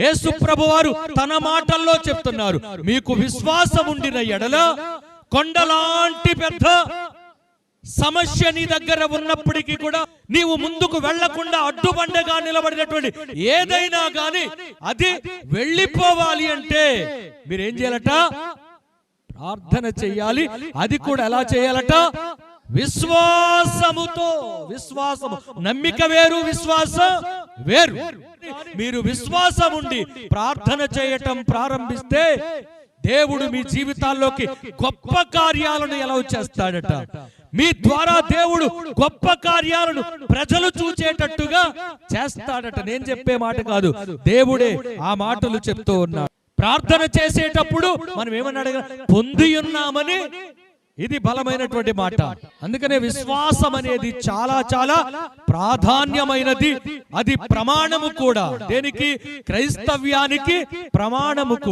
యేసు ప్రభువారు తన మాటల్లో చెప్తున్నారు, మీకు విశ్వాసం ఉండిన ఎడల కొండలాంటి పెద్ద సమస్య నీ దగ్గర ఉన్నప్పటికీ కూడా నీవు ముందుకు వెళ్లకుండా అడ్డుబండగా నిలబడినటువంటి ఏదైనా గాని అది వెళ్ళిపోవాలి అంటే మీరేం చేయాలట? ప్రార్థన చెయ్యాలి. అది కూడా ఎలా చేయాలట? విశ్వాసముతో. విశ్వాసము, నమ్మిక వేరు, విశ్వాసం వేరు. మీరు విశ్వాసం ఉండి ప్రార్థన చేయటం ప్రారంభిస్తే దేవుడు మీ జీవితాల్లోకి గొప్ప కార్యాలను ఎలా చేస్తాడట. మీ ద్వారా దేవుడు గొప్ప కార్యాలను ప్రజలు చూచేటట్టుగా చేస్తాడట. నేను చెప్పే మాట కాదు, దేవుడే ఆ మాటలు చెప్తూ ఉన్నాడు. ప్రార్థన చేసేటప్పుడు మనం ఏమని అడగ పొంది ఉన్నామని, ఇది బలమైనటువంటి మాట. అందుకనే విశ్వాసం అనేది చాలా చాలా ప్రాధాన్యమైనది. అది ప్రమాణము కూడా. దేనికి? క్రైస్తవ్యానికి ప్రమాణము కూడా.